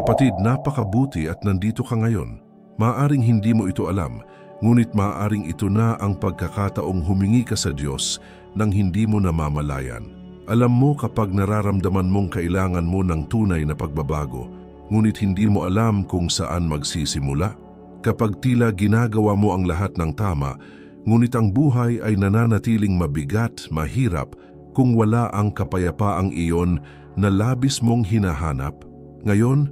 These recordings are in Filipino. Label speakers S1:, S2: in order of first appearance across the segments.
S1: Kapatid, napakabuti at nandito ka ngayon. Maaring hindi mo ito alam, ngunit maaring ito na ang pagkakataong humingi ka sa Diyos nang hindi mo namamalayan. Alam mo kapag nararamdaman mong kailangan mo ng tunay na pagbabago, ngunit hindi mo alam kung saan magsisimula. Kapag tila ginagawa mo ang lahat ng tama, ngunit ang buhay ay nananatiling mabigat, mahirap, kung wala ang kapayapaang iyon na labis mong hinahanap. Ngayon,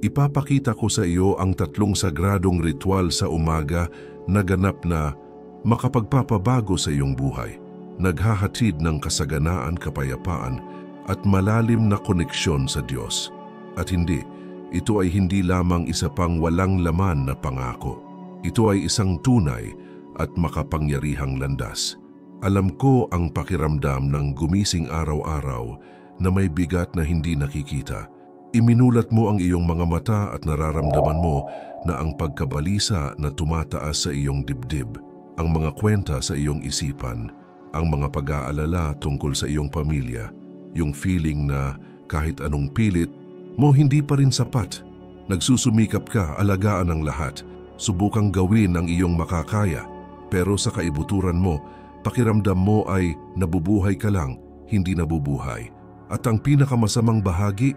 S1: ipapakita ko sa iyo ang 3 sagradong ritual sa umaga na ganap na makapagpapabago sa iyong buhay, naghahatid ng kasaganaan, kapayapaan at malalim na koneksyon sa Diyos. At ito ay hindi lamang isa pang walang laman na pangako. Ito ay isang tunay at makapangyarihang landas. Alam ko ang pakiramdam ng gumising araw-araw na may bigat na hindi nakikita. Iminulat mo ang iyong mga mata at nararamdaman mo na ang pagkabalisa na tumataas sa iyong dibdib, ang mga kwenta sa iyong isipan, ang mga pag-aalala tungkol sa iyong pamilya, yung feeling na kahit anong pilit mo hindi pa rin sapat. Nagsusumikap ka, alagaan ang lahat, subukang gawin ang iyong makakaya, pero sa kaibuturan mo, pakiramdam mo ay nabubuhay ka lang, hindi nabubuhay. At ang pinakamasamang bahagi,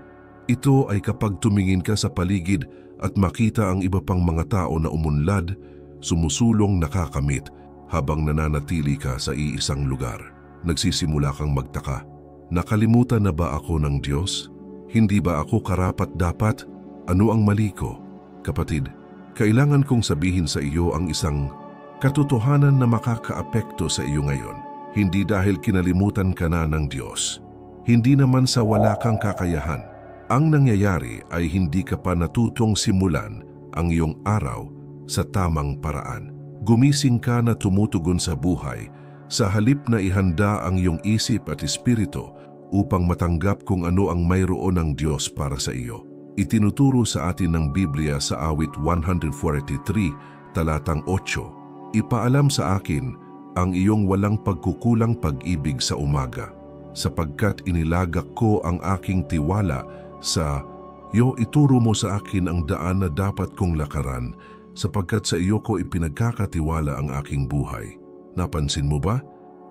S1: ito ay kapag tumingin ka sa paligid at makita ang iba pang mga tao na umunlad, sumusulong, nakakamit, habang nananatili ka sa iisang lugar. Nagsisimula kang magtaka, nakalimutan na ba ako ng Diyos? Hindi ba ako karapat-dapat? Ano ang mali ko? Kapatid, kailangan kong sabihin sa iyo ang isang katotohanan na makakaapekto sa iyo ngayon. Hindi dahil kinalimutan ka na ng Diyos. Hindi naman sa wala kang kakayahan. Ang nangyayari ay hindi ka pa natutong simulan ang iyong araw sa tamang paraan. Gumising ka na tumutugon sa buhay, sa halip na ihanda ang iyong isip at espiritu upang matanggap kung ano ang mayroon ng Diyos para sa iyo. Itinuturo sa atin ng Biblia sa awit 143, talatang 8, "Ipaalam sa akin ang iyong walang pagkukulang pag-ibig sa umaga, sapagkat inilagak ko ang aking tiwala sa iyo. Ituro mo sa akin ang daan na dapat kong lakaran, sapagkat sa iyo ko ipinagkakatiwala ang aking buhay." Napansin mo ba?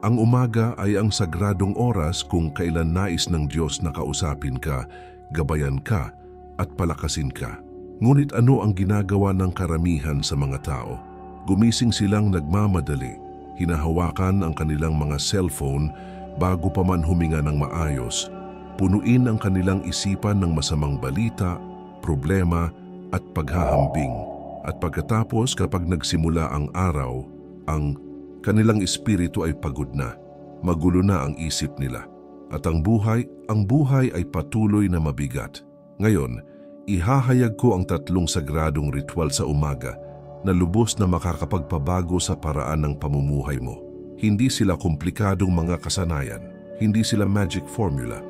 S1: Ang umaga ay ang sagradong oras kung kailan nais ng Diyos na kausapin ka, gabayan ka, at palakasin ka. Ngunit ano ang ginagawa ng karamihan sa mga tao? Gumising silang nagmamadali, hinahawakan ang kanilang mga cellphone bago pa man huminga ng maayos, punuin ang kanilang isipan ng masamang balita, problema at paghahambing. At pagkatapos kapag nagsimula ang araw, ang kanilang espiritu ay pagod na, magulo na ang isip nila. At ang buhay ay patuloy na mabigat. Ngayon, ihahayag ko ang 3 sagradong ritual sa umaga na lubos na makakapagpabago sa paraan ng pamumuhay mo. Hindi sila komplikadong mga kasanayan, hindi sila magic formula.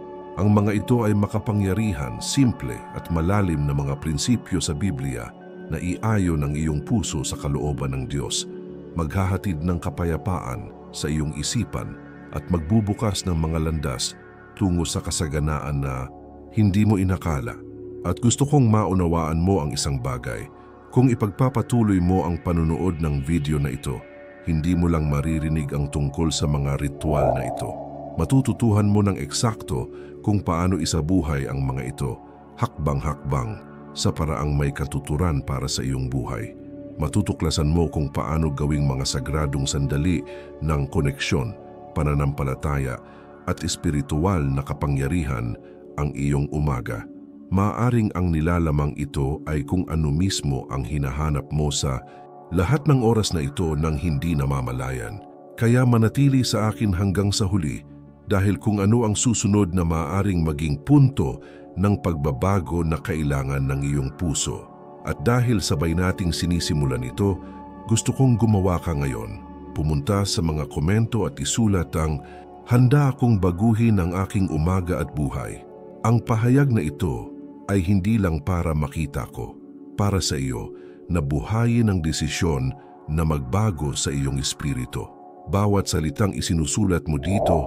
S1: Ang mga ito ay makapangyarihan, simple at malalim na mga prinsipyo sa Biblia na iayon ang iyong puso sa kalooban ng Diyos, maghahatid ng kapayapaan sa iyong isipan at magbubukas ng mga landas tungo sa kasaganaan na hindi mo inakala. At gusto kong maunawaan mo ang isang bagay. Kung ipagpapatuloy mo ang panunood ng video na ito, hindi mo lang maririnig ang tungkol sa mga ritual na ito. Matututuhan mo ng eksakto kung paano isabuhay ang mga ito, hakbang-hakbang, sa paraang may katuturan para sa iyong buhay. Matutuklasan mo kung paano gawing mga sagradong sandali ng koneksyon, pananampalataya at espiritual na kapangyarihan ang iyong umaga. Maaring ang nilalamang ito ay kung ano mismo ang hinahanap mo sa lahat ng oras na ito nang hindi namamalayan. Kaya manatili sa akin hanggang sa huli, dahil kung ano ang susunod na maaring maging punto ng pagbabago na kailangan ng iyong puso. At dahil sabay nating sinisimulan ito, gusto kong gumawa ka ngayon. Pumunta sa mga komento at isulat ang "Handa akong baguhin ang aking umaga at buhay." Ang pahayag na ito ay hindi lang para makita ko, para sa iyo na buhayin ang desisyon na magbago sa iyong espiritu. Bawat salitang isinusulat mo dito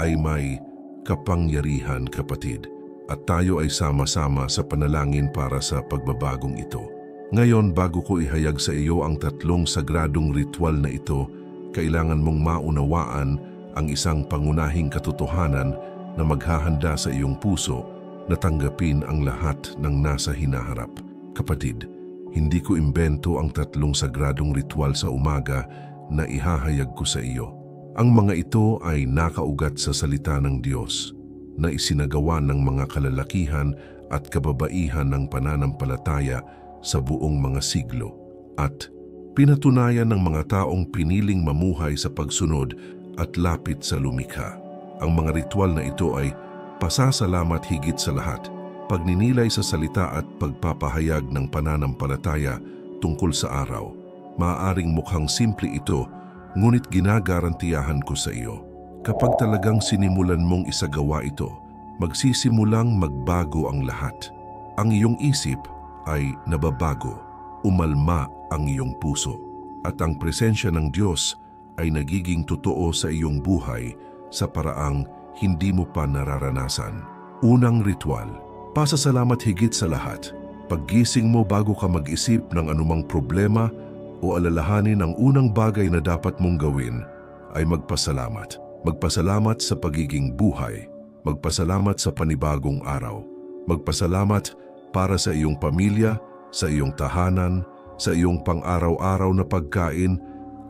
S1: ay may kapangyarihan, kapatid. at tayo ay sama-sama sa panalangin para sa pagbabagong ito. Ngayon, bago ko ihayag sa iyo ang 3 sagradong ritual na ito, kailangan mong maunawaan ang isang pangunahing katotohanan na maghahanda sa iyong puso na tanggapin ang lahat ng nasa hinaharap. Kapatid, hindi ko imbento ang 3 sagradong ritual sa umaga na ihahayag ko sa iyo. Ang mga ito ay nakaugat sa salita ng Diyos na isinagawa ng mga kalalakihan at kababaihan ng pananampalataya sa buong mga siglo at pinatunayan ng mga taong piniling mamuhay sa pagsunod at lapit sa lumikha. Ang mga ritual na ito ay pasasalamat higit sa lahat, pagninilay sa salita at pagpapahayag ng pananampalataya tungkol sa araw. Maaaring mukhang simple ito, ngunit ginagarantiyahan ko sa iyo. Kapag talagang sinimulan mong isagawa ito, magsisimulang magbago ang lahat. Ang iyong isip ay nababago, umalma ang iyong puso, at ang presensya ng Diyos ay nagiging totoo sa iyong buhay sa paraang hindi mo pa nararanasan. Unang ritual, pasasalamat higit sa lahat. Paggising mo bago ka mag-isip ng anumang problema o alalahanin, ang unang bagay na dapat mong gawin ay magpasalamat. Magpasalamat sa pagiging buhay. Magpasalamat sa panibagong araw. Magpasalamat para sa iyong pamilya, sa iyong tahanan, sa iyong pang-araw-araw na pagkain,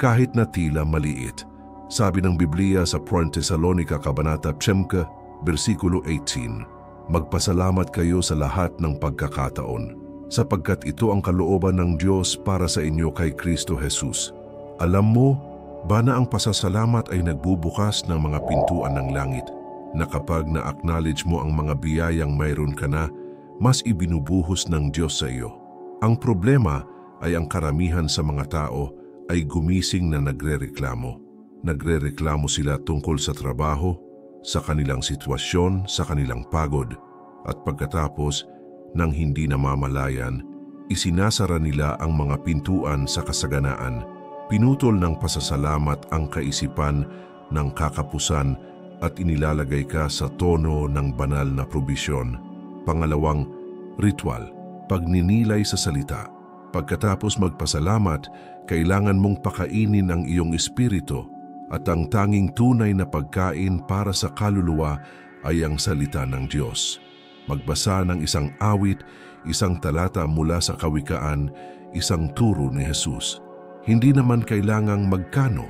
S1: kahit na tila maliit. Sabi ng Biblia sa 1 Thessalonica Kabanata 5, versikulo 18, magpasalamat kayo sa lahat ng pagkakataon, sapagkat ito ang kalooban ng Diyos para sa inyo kay Kristo Jesus. Alam mo ba na ang pasasalamat ay nagbubukas ng mga pintuan ng langit, na kapag na-acknowledge mo ang mga biyayang mayroon ka na, mas ibinubuhos ng Diyos sa iyo. Ang problema ay ang karamihan sa mga tao ay gumising na nagrereklamo. Nagrereklamo sila tungkol sa trabaho, sa kanilang sitwasyon, sa kanilang pagod, at pagkatapos nang hindi namamalayan, isinasara nila ang mga pintuan sa kasaganaan. Pinutol ng pasasalamat ang kaisipan ng kakapusan at inilalagay ka sa tono ng banal na probisyon. Pangalawang ritual, pagninilay sa salita. Pagkatapos magpasalamat, kailangan mong pakainin ang iyong espiritu, at ang tanging tunay na pagkain para sa kaluluwa ay ang salita ng Diyos. Magbasa ng isang awit, isang talata mula sa Kawikaan, isang turo ni Jesus. Hindi naman kailangang magkano,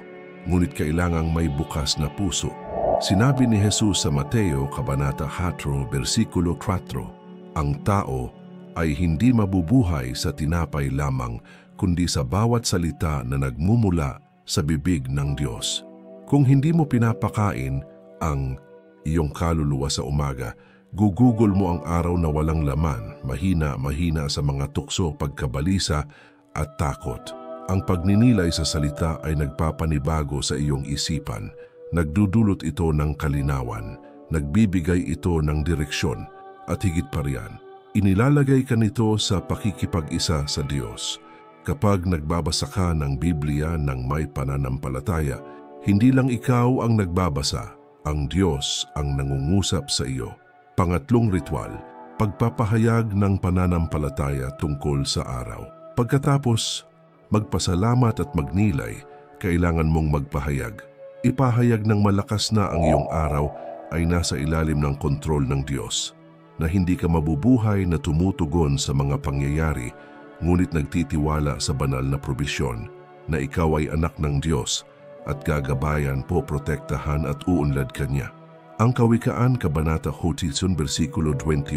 S1: ngunit kailangang may bukas na puso. Sinabi ni Jesus sa Mateo Kabanata 4, versikulo 4, ang tao ay hindi mabubuhay sa tinapay lamang, kundi sa bawat salita na nagmumula sa bibig ng Diyos. Kung hindi mo pinapakain ang iyong kaluluwa sa umaga, gugugol mo ang araw na walang laman, mahina sa mga tukso, pagkabalisa at takot. Ang pagninilay sa salita ay nagpapanibago sa iyong isipan. Nagdudulot ito ng kalinawan, nagbibigay ito ng direksyon, at higit pa riyan, inilalagay ka nito sa pakikipag-isa sa Diyos. Kapag nagbabasa ka ng Biblia ng may pananampalataya, hindi lang ikaw ang nagbabasa, ang Diyos ang nangungusap sa iyo. Pangatlong ritual, pagpapahayag ng pananampalataya tungkol sa araw. Pagkatapos magpasalamat at magnilay, kailangan mong magpahayag. Ipahayag ng malakas na ang iyong araw ay nasa ilalim ng kontrol ng Diyos, na hindi ka mabubuhay na tumutugon sa mga pangyayari, ngunit nagtitiwala sa banal na probisyon, na ikaw ay anak ng Diyos at gagabayan po, protektahan at uunlad ka niya. Ang Kawikaan Kabanata 8, versikulo 21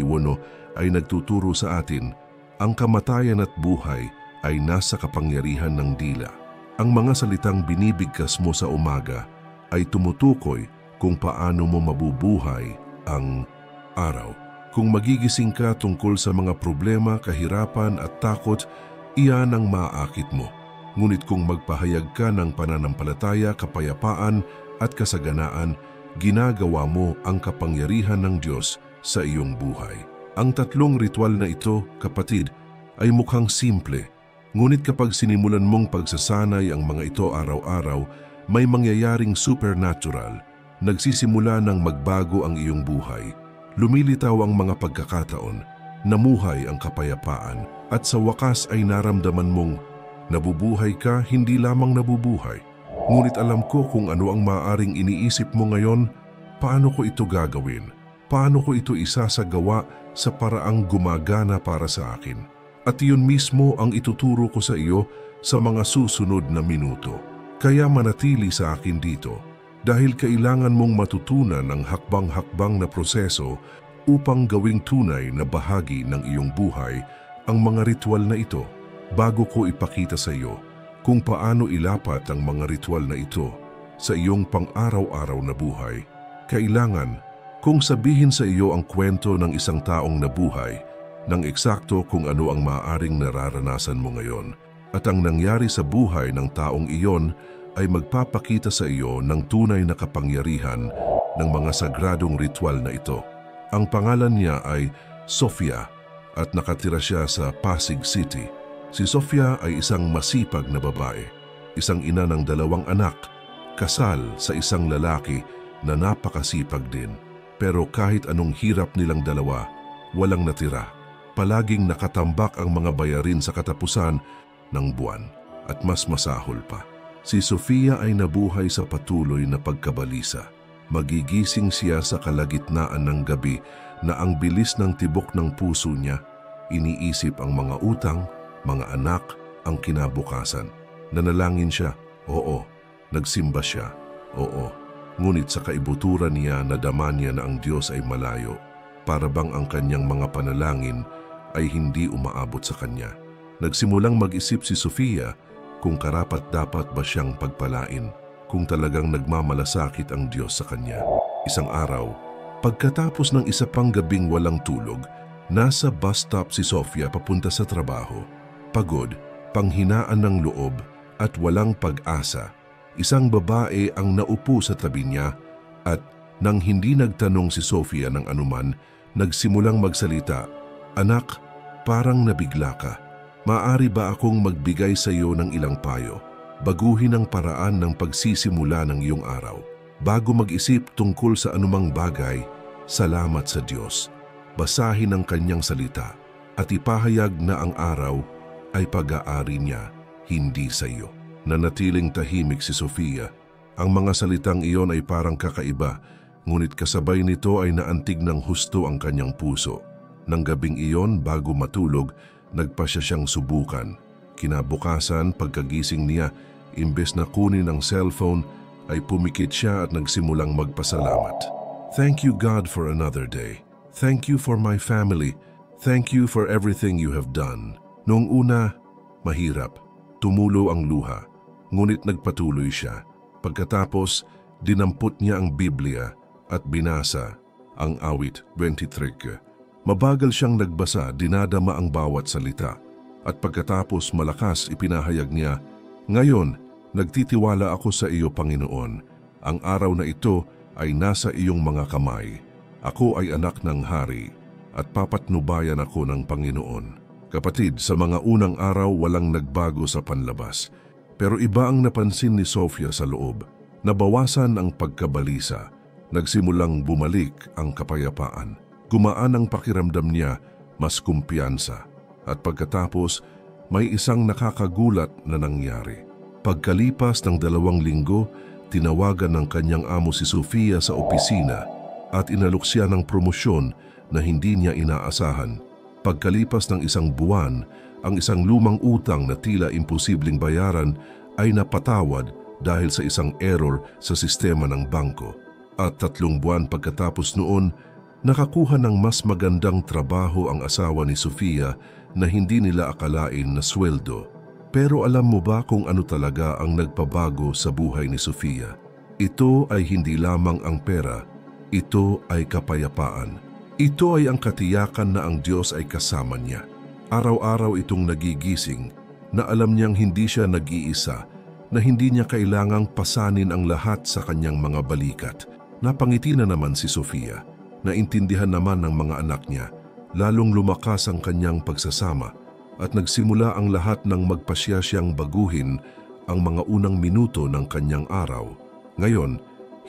S1: ay nagtuturo sa atin, ang kamatayan at buhay ay nasa kapangyarihan ng dila. Ang mga salitang binibigkas mo sa umaga ay tumutukoy kung paano mo mabubuhay ang araw. Kung magigising ka tungkol sa mga problema, kahirapan at takot, iyan ang maaakit mo. Ngunit kung magpahayag ka ng pananampalataya, kapayapaan at kasaganaan, ginagawa mo ang kapangyarihan ng Diyos sa iyong buhay. Ang 3 ritual na ito, kapatid, ay mukhang simple. Ngunit kapag sinimulan mong pagsasanay ang mga ito araw-araw, may mangyayaring supernatural. Nagsisimula ng magbago ang iyong buhay. Lumilitaw ang mga pagkakataon, namuhay ang kapayapaan, at sa wakas ay naramdaman mong nabubuhay ka, hindi lamang nabubuhay. Ngunit alam ko kung ano ang maaaring iniisip mo ngayon, paano ko ito gagawin? Paano ko ito isasagawa sa paraang gumagana para sa akin? At iyon mismo ang ituturo ko sa iyo sa mga susunod na minuto. Kaya manatili sa akin dito dahil kailangan mong matutunan ang hakbang-hakbang na proseso upang gawing tunay na bahagi ng iyong buhay ang mga ritual na ito. Bago ko ipakita sa iyo kung paano ilapat ang mga ritual na ito sa iyong pang-araw-araw na buhay, kailangan kung sabihin sa iyo ang kwento ng isang taong nabuhay ng eksakto kung ano ang maaaring nararanasan mo ngayon, at ang nangyari sa buhay ng taong iyon ay magpapakita sa iyo ng tunay na kapangyarihan ng mga sagradong ritual na ito. Ang pangalan niya ay Sofia at nakatira siya sa Pasig City. Si Sofia ay isang masipag na babae, isang ina ng 2 anak, kasal sa isang lalaki na napakasipag din. Pero kahit anong hirap nilang dalawa, walang natira. Palaging nakatambak ang mga bayarin sa katapusan ng buwan at mas masahol pa. Si Sofia ay nabuhay sa patuloy na pagkabalisa. Magigising siya sa kalagitnaan ng gabi na ang bilis ng tibok ng puso niya, iniisip ang mga utang, mga anak, ang kinabukasan. Nanalangin siya, oo. Nagsimba siya, oo. Ngunit sa kaibuturan niya nadama niya na ang Diyos ay malayo, para bang ang kanyang mga panalangin ay hindi umaabot sa kanya. Nagsimulang mag-isip si Sofia kung karapat-dapat ba siyang pagpalain, kung talagang nagmamalasakit ang Diyos sa kanya. Isang araw, pagkatapos ng isa pang gabing walang tulog, nasa bus stop si Sofia papunta sa trabaho. Pagod, panghinaan ng loob at walang pag-asa. Isang babae ang naupo sa tabi niya at nang hindi nagtanong si Sofia ng anuman, nagsimulang magsalita, "Anak, parang nabigla ka. Maaari ba akong magbigay sa iyo ng ilang payo? Baguhin ang paraan ng pagsisimula ng iyong araw. Bago mag-isip tungkol sa anumang bagay, salamat sa Diyos. Basahin ang kanyang salita at ipahayag na ang araw ay pag-aari niya, hindi sa iyo." Nanatiling tahimik si Sofia. Ang mga salitang iyon ay parang kakaiba, ngunit kasabay nito ay naantig ng husto ang kanyang puso. Nang gabing iyon, bago matulog, nagpasya siyang subukan. Kinabukasan, pagkagising niya, imbes na kunin ang cellphone, ay pumikit siya at nagsimulang magpasalamat. "Thank you God for another day. Thank you for my family. Thank you for everything you have done." Noong una, mahirap. Tumulo ang luha, ngunit nagpatuloy siya. Pagkatapos, dinampot niya ang Biblia at binasa ang awit 23. Mabagal siyang nagbasa, dinadama ang bawat salita. At pagkatapos malakas ipinahayag niya, "Ngayon, nagtitiwala ako sa iyo, Panginoon. Ang araw na ito ay nasa iyong mga kamay. Ako ay anak ng hari at papatnubayan ako ng Panginoon." Kapatid, sa mga unang araw walang nagbago sa panlabas. Pero iba ang napansin ni Sofia sa loob. Nabawasan ang pagkabalisa. Nagsimulang bumalik ang kapayapaan. Gumaan ang pakiramdam niya, mas kumpiyansa. At pagkatapos, may isang nakakagulat na nangyari. Pagkalipas ng 2 linggo, tinawagan ng kanyang amo si Sofia sa opisina at inalok siya ng promosyon na hindi niya inaasahan. Pagkalipas ng 1 buwan, ang isang lumang utang na tila imposibleng bayaran ay napatawad dahil sa isang error sa sistema ng bangko. At 3 buwan pagkatapos noon, nakakuha ng mas magandang trabaho ang asawa ni Sofia na hindi nila akalain na sweldo. Pero alam mo ba kung ano talaga ang nagpabago sa buhay ni Sofia? Ito ay hindi lamang ang pera, ito ay kapayapaan. Ito ay ang katiyakan na ang Diyos ay kasama niya. Araw-araw itong nagigising na alam niyang hindi siya nag-iisa, na hindi niya kailangang pasanin ang lahat sa kanyang mga balikat. Napangiti na naman si Sofia. Naintindihan naman ng mga anak niya. Lalong lumakas ang kanyang pagsasama at nagsimula ang lahat ng magpasya siyang baguhin ang mga unang minuto ng kanyang araw. Ngayon,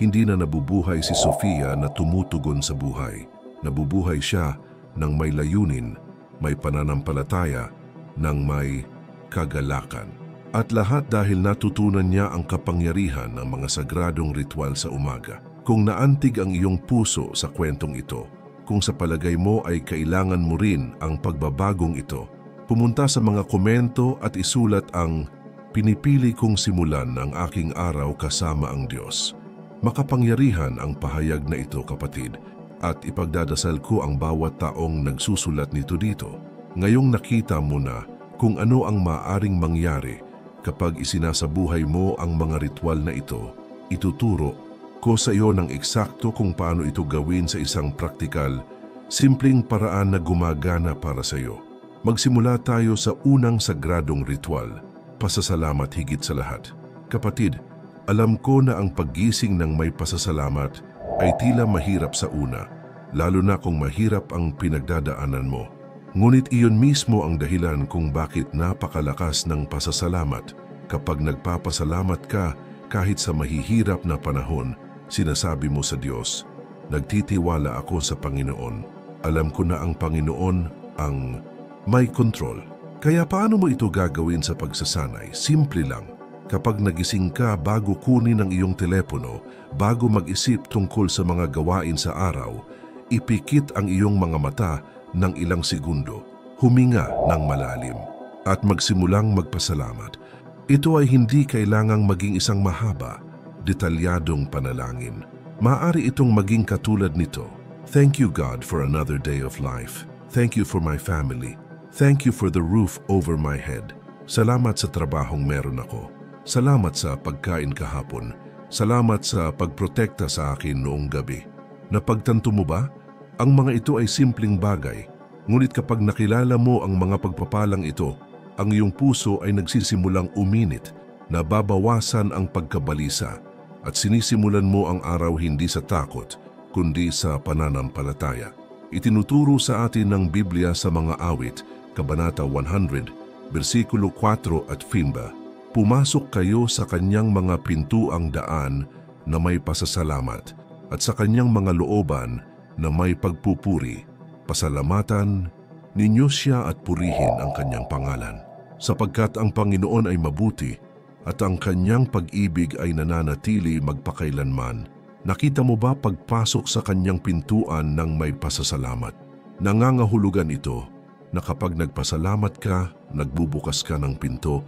S1: hindi na nabubuhay si Sofia na tumutugon sa buhay. Nabubuhay siya ng may layunin, may pananampalataya, ng may kagalakan. At lahat dahil natutunan niya ang kapangyarihan ng mga sagradong ritual sa umaga. Kung naantig ang iyong puso sa kwentong ito, kung sa palagay mo ay kailangan mo rin ang pagbabagong ito, pumunta sa mga komento at isulat ang "Pinipili kong simulan ang aking araw kasama ang Diyos." Makapangyarihan ang pahayag na ito, kapatid, at ipagdadasal ko ang bawat taong nagsusulat nito dito. Ngayong nakita mo na kung ano ang maaring mangyari kapag isinasabuhay mo ang mga ritual na ito, ituturo ko sa iyo ng eksakto kung paano ito gawin sa isang praktikal, simpleng paraan na gumagana para sa iyo. Magsimula tayo sa unang sagradong ritual, pasasalamat higit sa lahat. Kapatid, alam ko na ang paggising ng may pasasalamat ay tila mahirap sa una, lalo na kung mahirap ang pinagdadaanan mo. Ngunit iyon mismo ang dahilan kung bakit napakalakas ng pasasalamat. Kapag nagpapasalamat ka kahit sa mahihirap na panahon, sinasabi mo sa Diyos, "Nagtitiwala ako sa Panginoon. Alam ko na ang Panginoon ang may kontrol." Kaya paano mo ito gagawin sa pagsasanay? Simple lang. Kapag nagising ka bago kunin ang iyong telepono, bago mag-isip tungkol sa mga gawain sa araw, ipikit ang iyong mga mata ng ilang segundo, huminga ng malalim, at magsimulang magpasalamat. Ito ay hindi kailangang maging isang mahaba, detalyadong panalangin. Maaari itong maging katulad nito: "Thank you, God, for another day of life. Thank you for my family. Thank you for the roof over my head. Salamat sa trabahong meron ako. Salamat sa pagkain kahapon. Salamat sa pagprotekta sa akin noong gabi." Napagtanto mo ba? Ang mga ito ay simpleng bagay. Ngunit kapag nakilala mo ang mga pagpapalang ito, ang iyong puso ay nagsisimulang uminit, nababawasan ang pagkabalisa, at sinisimulan mo ang araw hindi sa takot, kundi sa pananampalataya. Itinuturo sa atin ng Biblia sa mga awit, Kabanata 100, versikulo 4 at 5, "Pumasok kayo sa kanyang mga pintuang daan na may pasasalamat, at sa kanyang mga looban na may pagpupuri. Pasalamatan ninyo siya at purihin ang kanyang pangalan. Sapagkat ang Panginoon ay mabuti at ang kanyang pag-ibig ay nananatili magpakailanman." Nakita mo ba pagpasok sa kanyang pintuan ng may pasasalamat? Nangangahulugan ito na kapag nagpasalamat ka, nagbubukas ka ng pinto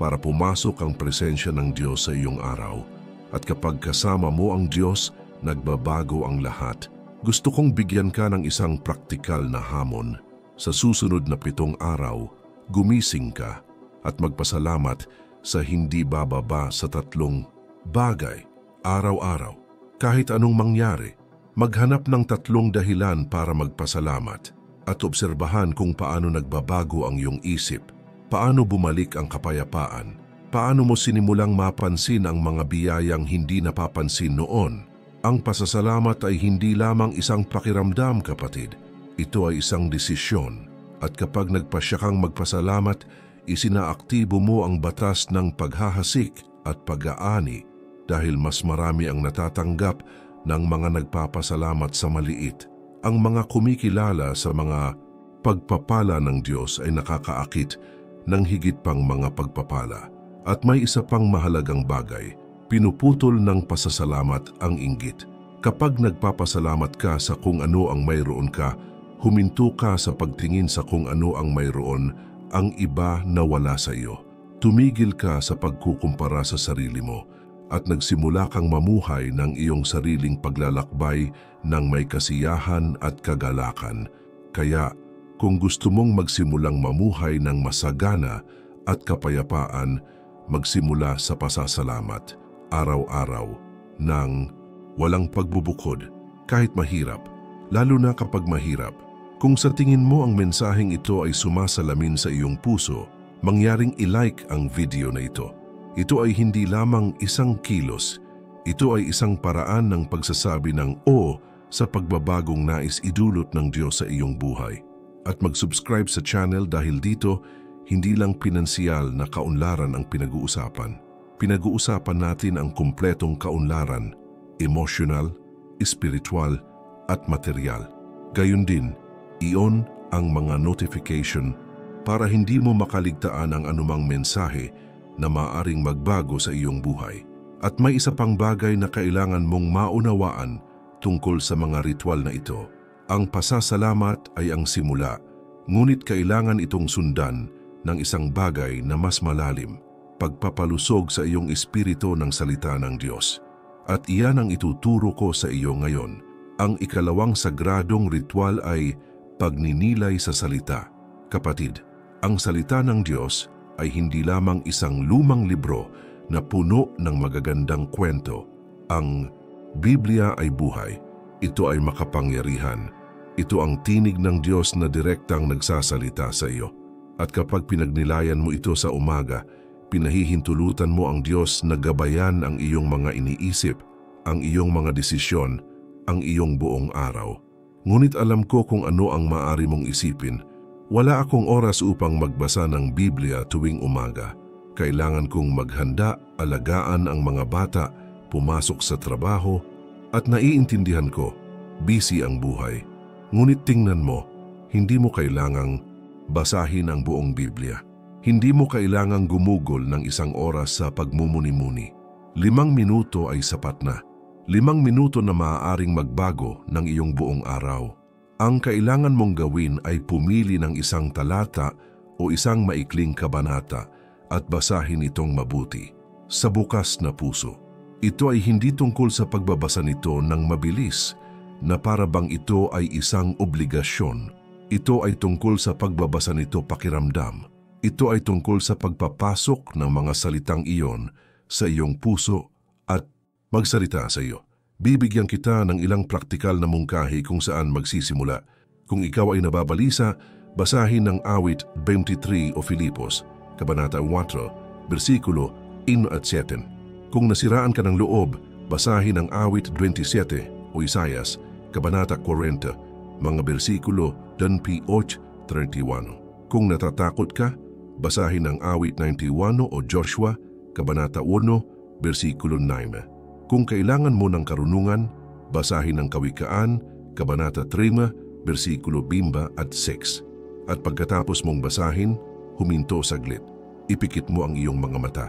S1: para pumasok ang presensya ng Diyos sa iyong araw. At kapag kasama mo ang Diyos, nagbabago ang lahat. Gusto kong bigyan ka ng isang praktikal na hamon. Sa susunod na 7 araw, gumising ka at magpasalamat sa hindi bababa sa 3 bagay araw-araw. Kahit anong mangyari, maghanap ng 3 dahilan para magpasalamat at obserbahan kung paano nagbabago ang iyong isip, paano bumalik ang kapayapaan, paano mo sinimulang mapansin ang mga biyayang hindi napapansin noon. Ang pasasalamat ay hindi lamang isang pakiramdam, kapatid. Ito ay isang desisyon, at kapag nagpasya kang magpasalamat, isinaaktibo mo ang batas ng paghahasik at pag-aani dahil mas marami ang natatanggap ng mga nagpapasalamat sa maliit. Ang mga kumikilala sa mga pagpapala ng Diyos ay nakakaakit ng higit pang mga pagpapala. At may isa pang mahalagang bagay, pinuputol ng pasasalamat ang inggit. Kapag nagpapasalamat ka sa kung ano ang mayroon ka, huminto ka sa pagtingin sa kung ano ang mayroon ang iba na wala sa iyo. Tumigil ka sa pagkukumpara sa sarili mo at nagsimula kang mamuhay ng iyong sariling paglalakbay ng may kasiyahan at kagalakan. Kaya, kung gusto mong magsimulang mamuhay ng masagana at kapayapaan, magsimula sa pasasalamat, araw-araw, ng walang pagbubukod, kahit mahirap, lalo na kapag mahirap. Kung sa tingin mo ang mensaheng ito ay sumasalamin sa iyong puso, mangyaring i-like ang video na ito. Ito ay hindi lamang isang kilos, ito ay isang paraan ng pagsasabi ng "O" sa pagbabagong nais idulot ng Diyos sa iyong buhay. At mag-subscribe sa channel dahil dito, hindi lang pinansiyal na kaunlaran ang pinag-uusapan. Pinag-uusapan natin ang kumpletong kaunlaran, emosyonal, espiritual at material. Gayun din, i-on ang mga notification para hindi mo makaligtaan ang anumang mensahe na maaaring magbago sa iyong buhay. At may isa pang bagay na kailangan mong maunawaan tungkol sa mga ritual na ito. Ang pasasalamat ay ang simula, ngunit kailangan itong sundan ng isang bagay na mas malalim, pagpapalusog sa iyong espiritu ng salita ng Diyos. At iyan ang ituturo ko sa iyo ngayon. Ang ikalawang sagradong ritual ay pagninilay sa salita. Kapatid, ang salita ng Diyos ay hindi lamang isang lumang libro na puno ng magagandang kwento. Ang Biblia ay buhay. Ito ay makapangyarihan. Ito ang tinig ng Diyos na direktang nagsasalita sa iyo. At kapag pinagnilayan mo ito sa umaga, pinahihintulutan mo ang Diyos na gabayan ang iyong mga iniisip, ang iyong mga desisyon, ang iyong buong araw. Ngunit alam ko kung ano ang maaari mong isipin. Wala akong oras upang magbasa ng Biblia tuwing umaga. Kailangan kong maghanda, alagaan ang mga bata, pumasok sa trabaho, at naiintindihan ko, busy ang buhay. Ngunit tingnan mo, hindi mo kailangang basahin ang buong Biblia. Hindi mo kailangang gumugol ng isang oras sa pagmumuni-muni. 5 minuto ay sapat na. 5 minuto na maaaring magbago ng iyong buong araw. Ang kailangan mong gawin ay pumili ng isang talata o isang maikling kabanata at basahin itong mabuti, sa bukas na puso. Ito ay hindi tungkol sa pagbabasa nito ng mabilis, na para bang ito ay isang obligasyon. Ito ay tungkol sa pagbabasa nito pakiramdam. Ito ay tungkol sa pagpapasok ng mga salitang iyon sa iyong puso at magsalita sa iyo. Bibigyan kita ng ilang praktikal na mungkahi kung saan magsisimula. Kung ikaw ay nababalisa, basahin ng awit 23 o Filipos, Kabanata 4, versikulo 1 at 7. Kung nasiraan ka ng loob, basahin ang awit 27 o Isayas, Kabanata 40, mga versikulo 28-31. Kung natatakot ka, basahin ang awit 91 o Joshua, Kabanata 1, versikulo 9. Kung kailangan mo ng karunungan, basahin ang Kawikaan, Kabanata 3, versikulo 5 at 6. At pagkatapos mong basahin, huminto saglit, ipikit mo ang iyong mga mata,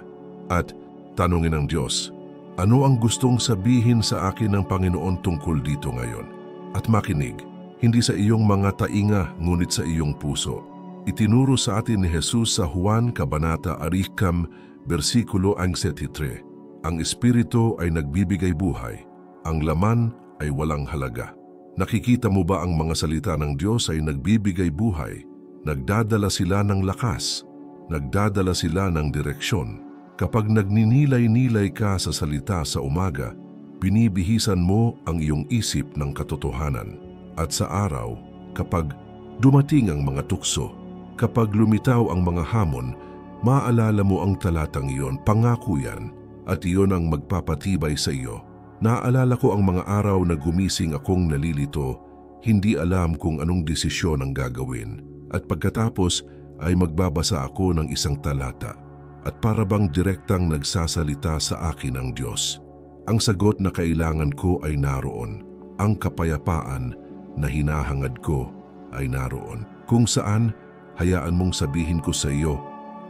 S1: at tanungin ang Diyos, ano ang gustong sabihin sa akin ng Panginoon tungkol dito ngayon? At makinig, hindi sa iyong mga tainga, ngunit sa iyong puso. Itinuro sa atin ni Jesus sa Juan, Kabanata 6, versikulo 73. Ang Espiritu ay nagbibigay buhay, ang laman ay walang halaga. Nakikita mo ba ang mga salita ng Diyos ay nagbibigay buhay? Nagdadala sila ng lakas, nagdadala sila ng direksyon. Kapag nagninilay-nilay ka sa salita sa umaga, binibihisan mo ang iyong isip ng katotohanan. At sa araw, kapag dumating ang mga tukso, kapag lumitaw ang mga hamon, maalala mo ang talatang iyon, pangako yan, at iyon ang magpapatibay sa iyo. Naaalala ko ang mga araw na gumising akong nalilito, hindi alam kung anong desisyon ang gagawin. At pagkatapos ay magbabasa ako ng isang talata at para bang direktang nagsasalita sa akin ang Diyos. Ang sagot na kailangan ko ay naroon. Ang kapayapaan na hinahangad ko ay naroon. Kung saan, hayaan mong sabihin ko sa iyo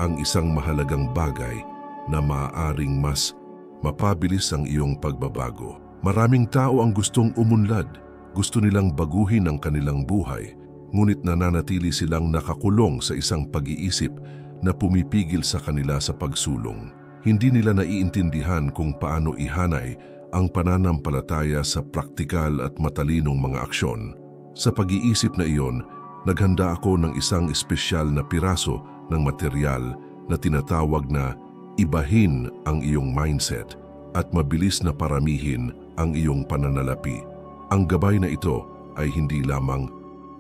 S1: ang isang mahalagang bagay na maaaring mas mapabilis ang iyong pagbabago. Maraming tao ang gustong umunlad, gusto nilang baguhin ang kanilang buhay, ngunit nananatili silang nakakulong sa isang pag-iisip na pumipigil sa kanila sa pagsulong. Hindi nila naiintindihan kung paano ihanay ang pananampalataya sa praktikal at matalinong mga aksyon. Sa pag-iisip na iyon, naghanda ako ng isang espesyal na piraso ng material na tinatawag na ibahin ang iyong mindset at mabilis na paramihin ang iyong pananalapi. Ang gabay na ito ay hindi lamang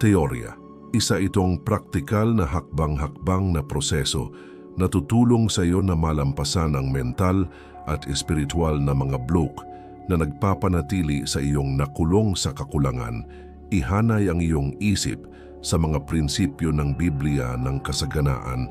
S1: teorya. Isa itong praktikal na hakbang-hakbang na proseso na tutulong sa iyo na malampasan ang mental at espiritual na mga block na nagpapanatili sa iyong nakulong sa kakulangan. Ihanay ang iyong isip sa mga prinsipyo ng Biblia ng kasaganaan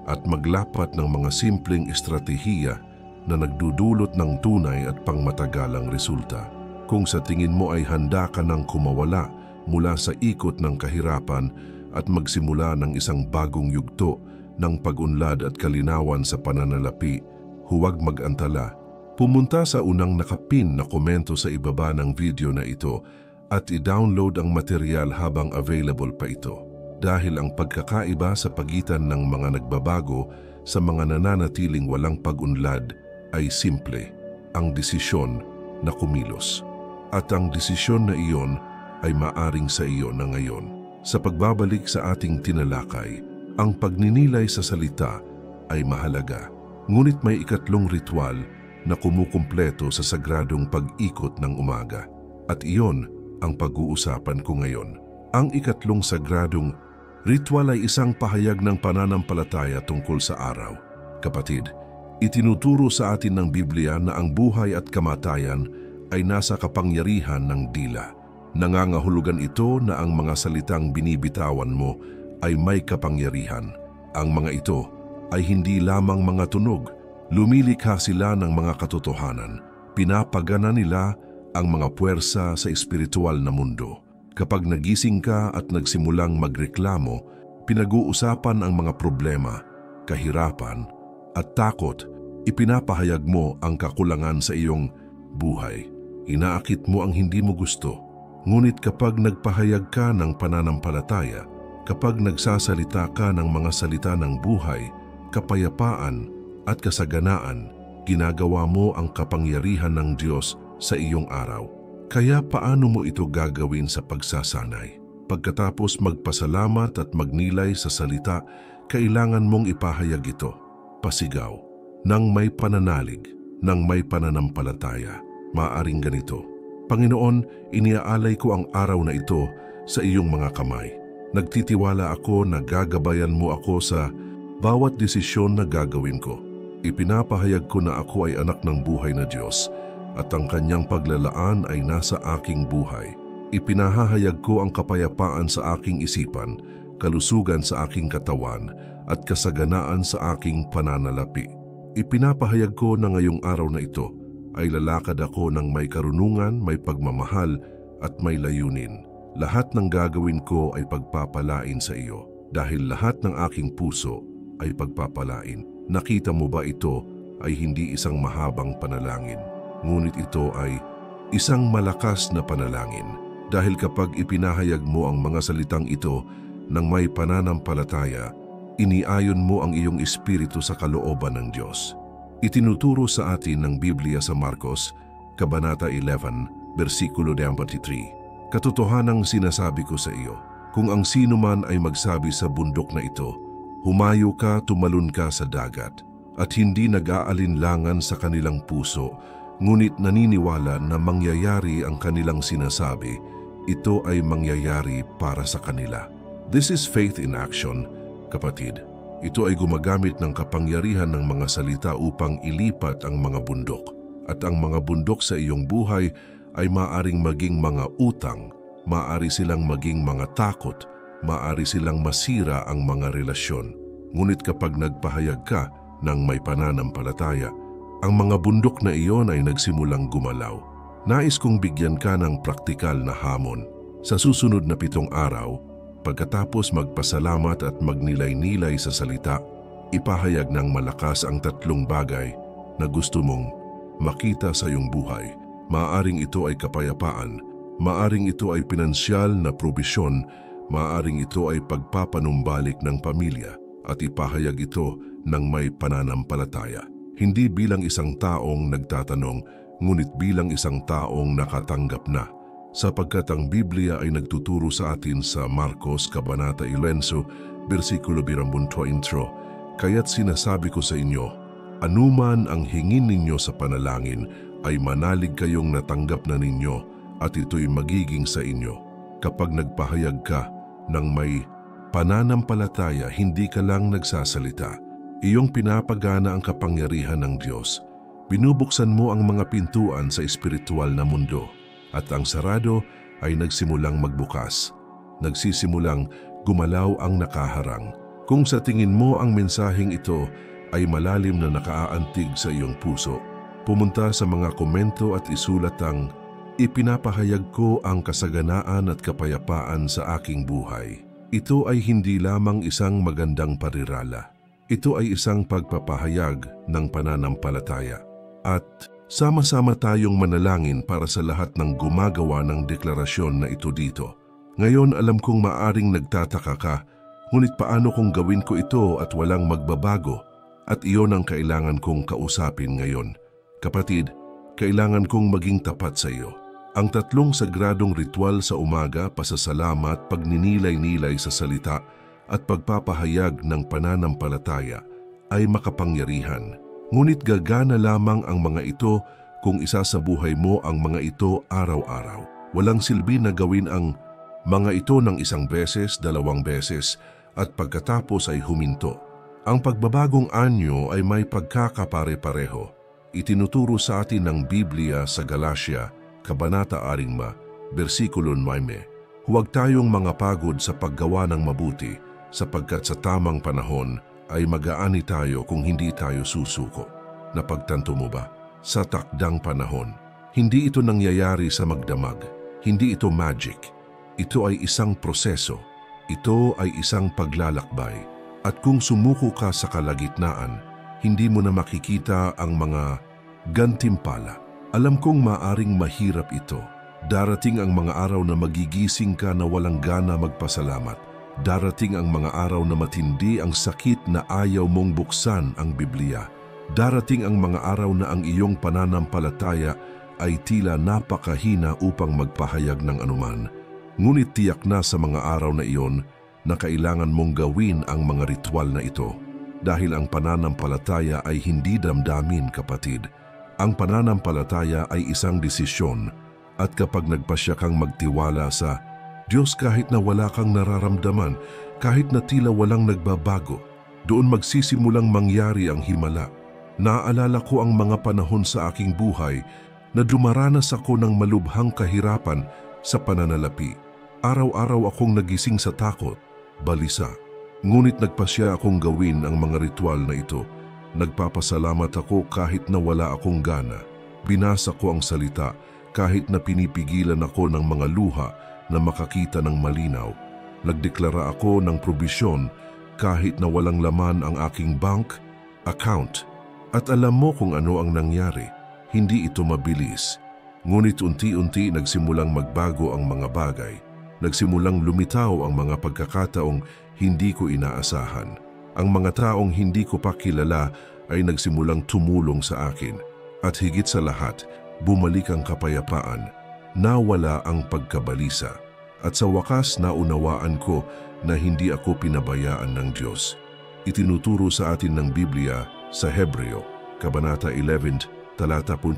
S1: at maglapat ng mga simpleng estratehiya na nagdudulot ng tunay at pangmatagalang resulta. Kung sa tingin mo ay handa ka ng kumawala mula sa ikot ng kahirapan at magsimula ng isang bagong yugto ng pag-unlad at kalinawan sa pananalapi. Huwag mag-antala. Pumunta sa unang nakapin na komento sa ibaba ng video na ito at i-download ang material habang available pa ito. Dahil ang pagkakaiba sa pagitan ng mga nagbabago sa mga nananatiling walang pag-unlad ay simple, ang desisyon na kumilos. At ang desisyon na iyon ay maaring sa iyo na ngayon. Sa pagbabalik sa ating tinalakay, ang pagninilay sa salita ay mahalaga. Ngunit may ikatlong ritual na kumukumpleto sa sagradong pag-ikot ng umaga. At iyon ang pag-uusapan ko ngayon. Ang ikatlong sagradong ritual ay isang pahayag ng pananampalataya tungkol sa araw. Kapatid, itinuturo sa atin ng Biblia na ang buhay at kamatayan ay nasa kapangyarihan ng dila. Nangangahulugan ito na ang mga salitang binibitawan mo ay may kapangyarihan. Ang mga ito ay hindi lamang mga tunog. Lumilikha sila ng mga katotohanan. Pinapagana nila ang mga puwersa sa espiritual na mundo. Kapag nagising ka at nagsimulang magreklamo, pinag-uusapan ang mga problema, kahirapan at takot. Ipinapahayag mo ang kakulangan sa iyong buhay. Inaakit mo ang hindi mo gusto. Ngunit kapag nagpahayag ka ng pananampalataya, kapag nagsasalita ka ng mga salita ng buhay, kapayapaan at kasaganaan, ginagawa mo ang kapangyarihan ng Diyos sa iyong araw. Kaya paano mo ito gagawin sa pagsasanay? Pagkatapos magpasalamat at magnilay sa salita, kailangan mong ipahayag ito. Pasigaw, nang may pananalig, nang may pananampalataya. Maaring ganito: Panginoon, iniaalay ko ang araw na ito sa iyong mga kamay. Nagtitiwala ako na gagabayan mo ako sa bawat desisyon na gagawin ko. Ipinapahayag ko na ako ay anak ng buhay na Diyos at ang kanyang paglalaan ay nasa aking buhay. Ipinahahayag ko ang kapayapaan sa aking isipan, kalusugan sa aking katawan at kasaganaan sa aking pananalapi. Ipinapahayag ko na ngayong araw na ito ay lalakad ako ng may karunungan, may pagmamahal at may layunin. Lahat ng gagawin ko ay pagpapalain sa iyo dahil lahat ng aking puso ay pagpapalain. Nakita mo ba ito ay hindi isang mahabang panalangin, ngunit ito ay isang malakas na panalangin dahil kapag ipinahayag mo ang mga salitang ito ng may pananampalataya, iniayon mo ang iyong espiritu sa kalooban ng Diyos. Itinuturo sa atin ng Biblia sa Marcos, Kabanata 11, versikulo 23. Katotohanang sinasabi ko sa iyo, kung ang sino man ay magsabi sa bundok na ito, humayo ka, tumalon ka sa dagat, at hindi nag-aalinlangan sa kanilang puso, ngunit naniniwala na mangyayari ang kanilang sinasabi, ito ay mangyayari para sa kanila. This is faith in action, kapatid. Ito ay gumagamit ng kapangyarihan ng mga salita upang ilipat ang mga bundok. At ang mga bundok sa iyong buhay ay maaring maging mga utang, maaari silang maging mga takot, maaari silang masira ang mga relasyon. Ngunit kapag nagpahayag ka ng may pananampalataya, ang mga bundok na iyon ay nagsimulang gumalaw. Nais kong bigyan ka ng praktikal na hamon. Sa susunod na 7 araw, pagkatapos magpasalamat at magnilay-nilay sa salita, ipahayag ng malakas ang 3 bagay na gusto mong makita sa iyong buhay. Maaring ito ay kapayapaan, maaring ito ay pinansyal na probisyon, maaring ito ay pagpapanumbalik ng pamilya, at ipahayag ito ng may pananampalataya. Hindi bilang isang taong nagtatanong, ngunit bilang isang taong nakatanggap na. Sapagkat ang Biblia ay nagtuturo sa atin sa Marcos, Kabanata 11, versikulo 23, kaya't sinasabi ko sa inyo, anuman ang hingin ninyo sa panalangin, ay manalig kayong natanggap na ninyo at ito'y magiging sa inyo. Kapag nagpahayag ka ng may pananampalataya, hindi ka lang nagsasalita. Iyong pinapagana ang kapangyarihan ng Diyos. Binubuksan mo ang mga pintuan sa espiritual na mundo. At ang sarado ay nagsimulang magbukas. Nagsisimulang gumalaw ang nakaharang. Kung sa tingin mo ang mensaheng ito ay malalim na nakaaantig sa iyong puso, pumunta sa mga komento at isulat ang Ipinapahayag ko ang kasaganaan at kapayapaan sa aking buhay. Ito ay hindi lamang isang magandang parirala. Ito ay isang pagpapahayag ng pananampalataya. At sama-sama tayong manalangin para sa lahat ng gumagawa ng deklarasyon na ito dito. Ngayon alam kong maaring nagtataka ka, ngunit paano kung gawin ko ito at walang magbabago? At iyon ang kailangan kong kausapin ngayon. Kapatid, kailangan kong maging tapat sa iyo. Ang 3 sagradong ritual sa umaga, pasasalamat, pagninilay-nilay sa salita at pagpapahayag ng pananampalataya ay makapangyarihan. Ngunit gagana lamang ang mga ito kung isasabuhay mo ang mga ito araw-araw. Walang silbi na gawin ang mga ito ng 1 beses, 2 beses at pagkatapos ay huminto. Ang pagbabagong anyo ay may pagkakapare-pareho. Itinuturo sa atin ng Biblia sa Galacia, Kabanata 6, versikulo 9. Huwag tayong mga pagod sa paggawa ng mabuti, sapagkat sa tamang panahon ay mag-aani tayo kung hindi tayo susuko. Napagtanto mo ba? Sa takdang panahon, hindi ito nangyayari sa magdamag, hindi ito magic. Ito ay isang proseso, ito ay isang paglalakbay. At kung sumuko ka sa kalagitnaan, hindi mo na makikita ang mga gantimpala. Alam kong maaring mahirap ito. Darating ang mga araw na magigising ka na walang gana magpasalamat. Darating ang mga araw na matindi ang sakit na ayaw mong buksan ang Biblia. Darating ang mga araw na ang iyong pananampalataya ay tila napakahina upang magpahayag ng anuman. Ngunit tiyak na sa mga araw na iyon na kailangan mong gawin ang mga ritual na ito. Dahil ang pananampalataya ay hindi damdamin, kapatid. Ang pananampalataya ay isang desisyon at kapag nagpasya kang magtiwala sa Diyos kahit na wala kang nararamdaman, kahit na tila walang nagbabago, doon magsisimulang mangyari ang himala. Naaalala ko ang mga panahon sa aking buhay na dumaranas ako ng malubhang kahirapan sa pananalapi. Araw-araw akong nagising sa takot, balisa. Ngunit nagpasya akong gawin ang mga ritual na ito. Nagpapasalamat ako kahit na wala akong gana. Binasa ko ang salita kahit na pinipigilan ako ng mga luha na makakita ng malinaw. Nagdeklara ako ng probisyon kahit na walang laman ang aking bank account. At alam mo kung ano ang nangyari. Hindi ito mabilis. Ngunit unti-unti nagsimulang magbago ang mga bagay. Nagsimulang lumitaw ang mga pagkakataong hindi ko inaasahan. Ang mga taong hindi ko pa kilala ay nagsimulang tumulong sa akin. At higit sa lahat, bumalik ang kapayapaan. Nawala ang pagkabalisa. At sa wakas naunawaan ko na hindi ako pinabayaan ng Diyos. Itinuturo sa atin ng Biblia sa Hebreo, Kabanata 11, talata 1.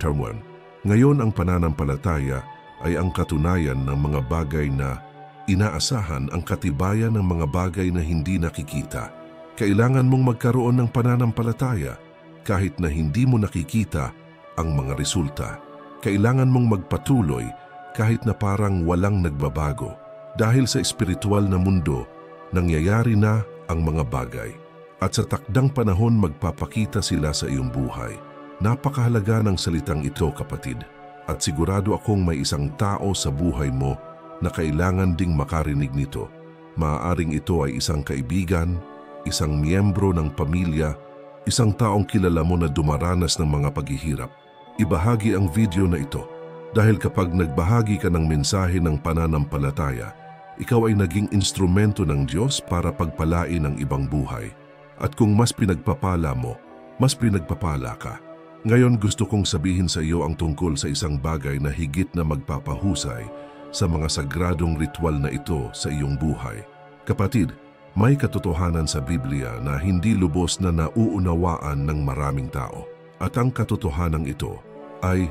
S1: Ngayon ang pananampalataya ay ang katunayan ng mga bagay na inaasahan, ang katibayan ng mga bagay na hindi nakikita. Kailangan mong magkaroon ng pananampalataya kahit na hindi mo nakikita ang mga resulta. Kailangan mong magpatuloy kahit na parang walang nagbabago. Dahil sa espiritual na mundo, nangyayari na ang mga bagay. At sa takdang panahon magpapakita sila sa iyong buhay. Napakahalaga ng salitang ito, kapatid. At sigurado akong may isang tao sa buhay mo na kailangan ding makarinig nito. Maaaring ito ay isang kaibigan, isang miyembro ng pamilya, isang taong kilala mo na dumaranas ng mga paghihirap. Ibahagi ang video na ito dahil kapag nagbahagi ka ng mensahe ng pananampalataya, ikaw ay naging instrumento ng Diyos para pagpalain ang ibang buhay. At kung mas pinagpapala mo, mas pinagpapala ka. Ngayon gusto kong sabihin sa iyo ang tungkol sa isang bagay na higit na magpapahusay sa mga sagradong ritual na ito sa iyong buhay. Kapatid, may katotohanan sa Biblia na hindi lubos na nauunawaan ng maraming tao. At ang katotohanan ito ay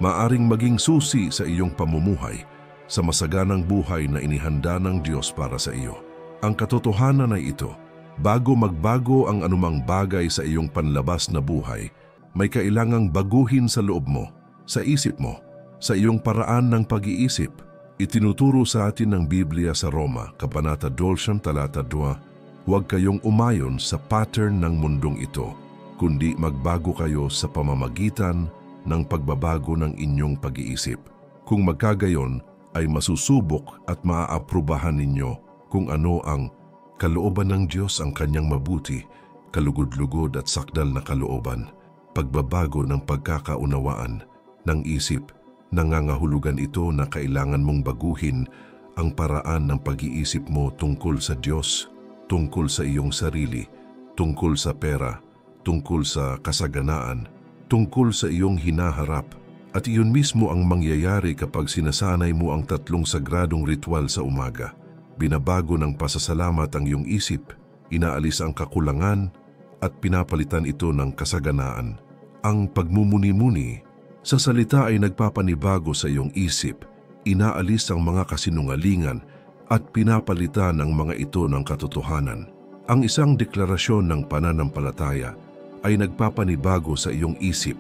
S1: maaring maging susi sa iyong pamumuhay sa masaganang buhay na inihanda ng Diyos para sa iyo. Ang katotohanan ay ito, bago magbago ang anumang bagay sa iyong panlabas na buhay, may kailangang baguhin sa loob mo, sa isip mo, sa iyong paraan ng pag-iisip. Itinuturo sa atin ng Biblia sa Roma, Kabanata 12, talata 2, huwag kayong umayon sa pattern ng mundong ito, kundi magbago kayo sa pamamagitan ng pagbabago ng inyong pag-iisip. Kung magkagayon ay masusubok at maaaprubahan ninyo kung ano ang kalooban ng Diyos, ang kanyang mabuti, kalugod-lugod at sakdal na kalooban, pagbabago ng pagkakaunawaan ng isip. Nangangahulugan ito na kailangan mong baguhin ang paraan ng pag-iisip mo tungkol sa Diyos, tungkol sa iyong sarili, tungkol sa pera, tungkol sa kasaganaan, tungkol sa iyong hinaharap. At iyon mismo ang mangyayari kapag sinasanay mo ang 3 sagradong ritual sa umaga. Binabago ng pasasalamat ang iyong isip, inaalis ang kakulangan at pinapalitan ito ng kasaganaan. Ang pagmumuni-muni sa salita ay nagpapanibago sa iyong isip, inaalis ang mga kasinungalingan at pinapalitan ang mga ito ng katotohanan. Ang isang deklarasyon ng pananampalataya ay nagpapanibago sa iyong isip,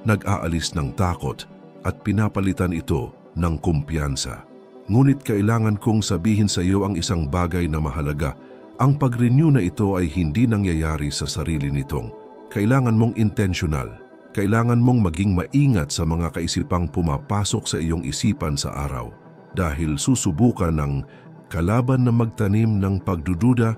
S1: nag-aalis ng takot at pinapalitan ito ng kumpiyansa. Ngunit kailangan kong sabihin sa iyo ang isang bagay na mahalaga. Ang pag-renew na ito ay hindi nangyayari sa sarili nitong. Kailangan mong intentional. Kailangan mong maging maingat sa mga kaisipang pumapasok sa iyong isipan sa araw dahil susubukan ng kalaban na magtanim ng pagdududa,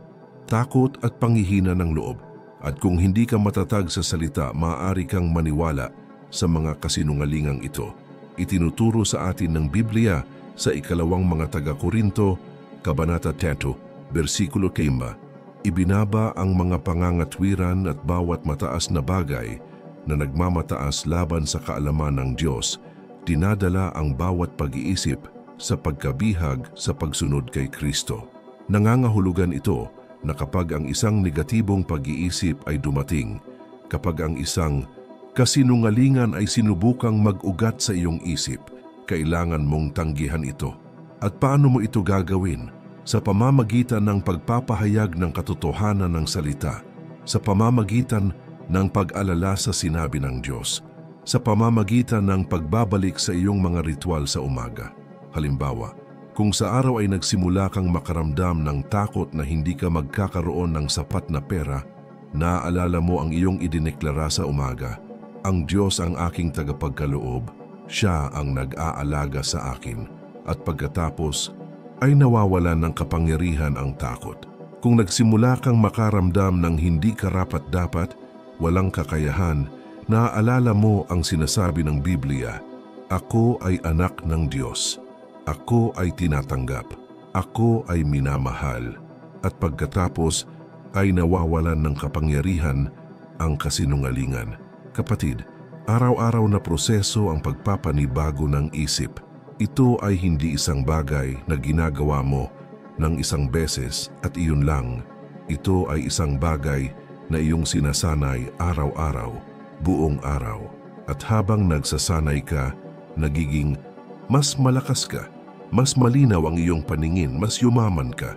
S1: takot at panghihina ng loob. At kung hindi ka matatag sa salita, maaari kang maniwala sa mga kasinungalingang ito. Itinuturo sa atin ng Biblia sa ikalawang mga taga-Korinto, Kabanata 10, versikulo 5, ibinaba ang mga pangangatwiran at bawat mataas na bagay na nagmamataas laban sa kaalaman ng Diyos, dinadala ang bawat pag-iisip sa pagkabihag sa pagsunod kay Kristo. Nangangahulugan ito na kapag ang isang negatibong pag-iisip ay dumating, kapag ang isang kasinungalingan ay sinubukang mag-ugat sa iyong isip, kailangan mong tanggihan ito. At paano mo ito gagawin? Sa pamamagitan ng pagpapahayag ng katotohanan ng salita, sa pamamagitan ng pag-alala sa sinabi ng Diyos, sa pamamagitan ng pagbabalik sa iyong mga ritual sa umaga. Halimbawa, kung sa araw ay nagsimula kang makaramdam ng takot na hindi ka magkakaroon ng sapat na pera, naaalala mo ang iyong idineklara sa umaga, ang Diyos ang aking tagapagkaloob, Siya ang nag-aalaga sa akin, at pagkatapos ay nawawalan ng kapangyarihan ang takot. Kung nagsimula kang makaramdam ng hindi karapat-dapat, walang kakayahan, naaalala mo ang sinasabi ng Biblia, Ako ay anak ng Diyos. Ako ay tinatanggap. Ako ay minamahal. At pagkatapos ay nawawalan ng kapangyarihan ang kasinungalingan. Kapatid, araw-araw na proseso ang pagpapanibago ng isip. Ito ay hindi isang bagay na ginagawa mo ng isang beses at iyon lang. Ito ay isang bagay na iyong sinasanay araw-araw, buong araw. At habang nagsasanay ka, nagiging mas malakas ka, mas malinaw ang iyong paningin, mas yumaman ka.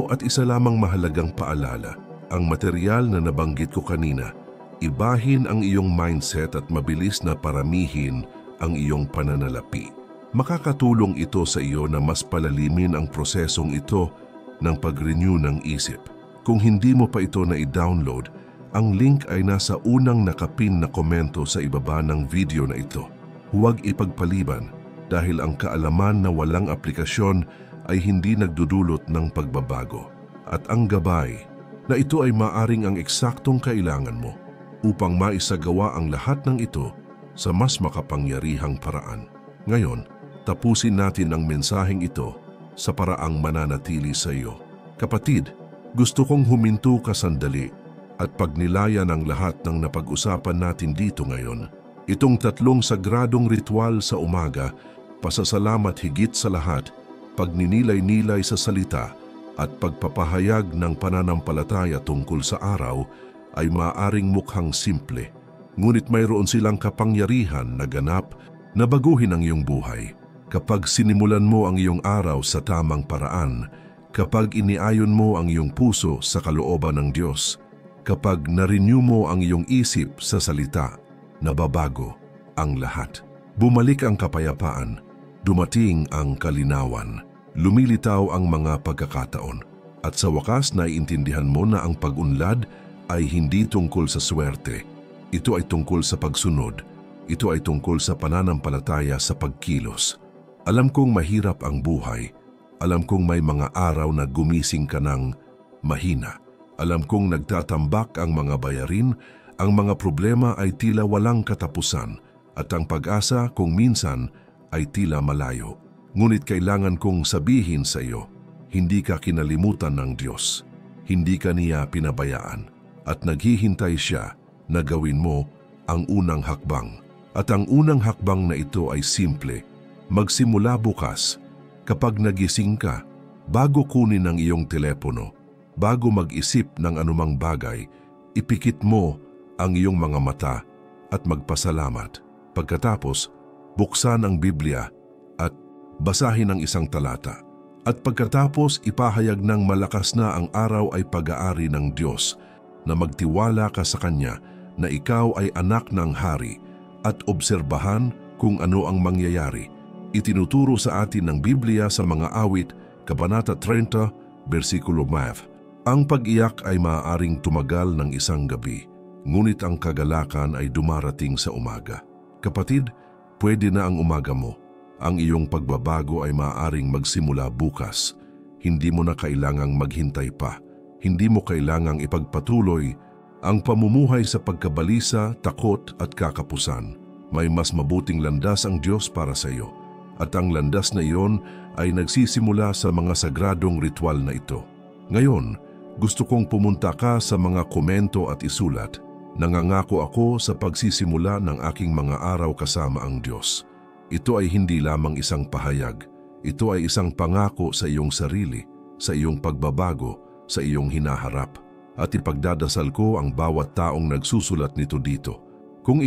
S1: At isa lamang mahalagang paalala, ang material na nabanggit ko kanina, ibahin ang iyong mindset at mabilis na paramihin ang iyong pananalapi. Makakatulong ito sa iyo na mas palalimin ang prosesong ito ng pag-renew ng isip. Kung hindi mo pa ito na i-download, ang link ay nasa unang nakapin na komento sa ibaba ng video na ito. Huwag ipagpaliban dahil ang kaalaman na walang aplikasyon ay hindi nagdudulot ng pagbabago. At ang gabay na ito ay maaring ang eksaktong kailangan mo upang maisagawa ang lahat ng ito sa mas makapangyarihang paraan. Ngayon, tapusin natin ang mensaheng ito sa paraang mananatili sa iyo. Kapatid, gusto kong huminto ka sandali at pagnilayan ang lahat ng napag-usapan natin dito ngayon. Itong 3 sagradong ritual sa umaga, pasasalamat higit sa lahat, pagninilay-nilay sa salita at pagpapahayag ng pananampalataya tungkol sa araw ay maaaring mukhang simple. Ngunit mayroon silang kapangyarihan na ganap na baguhin ang iyong buhay. Kapag sinimulan mo ang iyong araw sa tamang paraan, kapag iniayon mo ang iyong puso sa kalooban ng Diyos, kapag na-renew mo ang iyong isip sa salita, nababago ang lahat. Bumalik ang kapayapaan, dumating ang kalinawan, lumilitaw ang mga pagkakataon, at sa wakas naiintindihan mo na ang pag-unlad ay hindi tungkol sa swerte. Ito ay tungkol sa pagsunod. Ito ay tungkol sa pananampalataya sa pagkilos. Alam kong mahirap ang buhay. Alam kong may mga araw na gumising ka ng mahina. Alam kong nagtatambak ang mga bayarin, ang mga problema ay tila walang katapusan, at ang pag-asa kung minsan ay tila malayo. Ngunit kailangan kong sabihin sa iyo, hindi ka kinalimutan ng Diyos. Hindi ka niya pinabayaan, at naghihintay siya na gawin mo ang unang hakbang. At ang unang hakbang na ito ay simple. Magsimula bukas, kapag nagising ka, bago kunin ang iyong telepono, bago mag-isip ng anumang bagay, ipikit mo ang iyong mga mata at magpasalamat. Pagkatapos, buksan ang Biblia at basahin ang isang talata. At pagkatapos, ipahayag ng malakas na ang araw ay pag-aari ng Diyos, na magtiwala ka sa Kanya na ikaw ay anak ng hari, at obserbahan kung ano ang mangyayari. Itinuturo sa atin ng Biblia sa mga awit, Kabanata 30, versikulo 5. Ang pag-iyak ay maaaring tumagal ng isang gabi, ngunit ang kagalakan ay dumarating sa umaga. Kapatid, pwede na ang umaga mo. Ang iyong pagbabago ay maaaring magsimula bukas. Hindi mo na kailangang maghintay pa. Hindi mo kailangang ipagpatuloy ang pamumuhay sa pagkabalisa, takot at kakapusan. May mas mabuting landas ang Diyos para sa iyo. At ang landas na iyon ay nagsisimula sa mga sagradong ritual na ito. Ngayon, gusto kong pumunta ka sa mga komento at isulat. Nangangako ako sa pagsisimula ng aking mga araw kasama ang Diyos. Ito ay hindi lamang isang pahayag. Ito ay isang pangako sa iyong sarili, sa iyong pagbabago, sa iyong hinaharap. At ipagdadasal ko ang bawat taong nagsusulat nito dito. Kung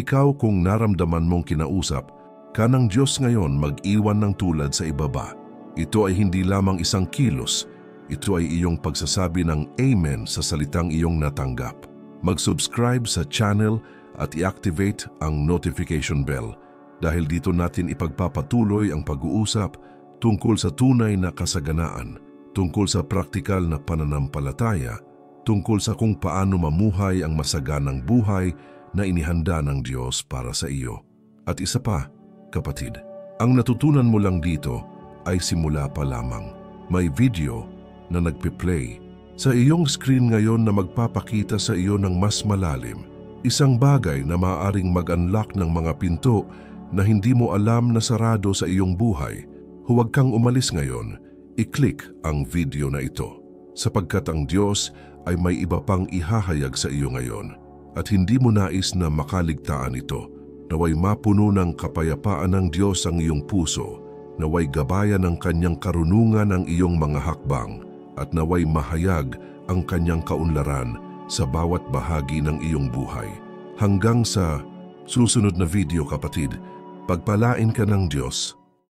S1: naramdaman mong kinausap, ka ng Diyos ngayon mag-iwan ng tulad sa ibaba. Ito ay hindi lamang isang kilos. Ito ay iyong pagsasabi ng Amen sa salitang iyong natanggap. Mag-subscribe sa channel at i-activate ang notification bell dahil dito natin ipagpapatuloy ang pag-uusap tungkol sa tunay na kasaganaan, tungkol sa praktikal na pananampalataya, tungkol sa kung paano mamuhay ang masaganang buhay na inihanda ng Diyos para sa iyo. At isa pa, kapatid, ang natutunan mo lang dito ay simula pa lamang. May video na nagpe-play sa iyong screen ngayon na magpapakita sa iyo ng mas malalim. Isang bagay na maaaring mag-unlock ng mga pinto na hindi mo alam na sarado sa iyong buhay. Huwag kang umalis ngayon. I-click ang video na ito sapagkat ang Diyos ay may iba pang ihahayag sa iyo ngayon at hindi mo nais na makaligtaan ito. Naway mapuno ng kapayapaan ng Diyos ang iyong puso, naway gabayan ng Kanyang karunungan ang iyong mga hakbang, at naway mahayag ang Kanyang kaunlaran sa bawat bahagi ng iyong buhay. Hanggang sa susunod na video, kapatid, pagpalain ka ng Diyos.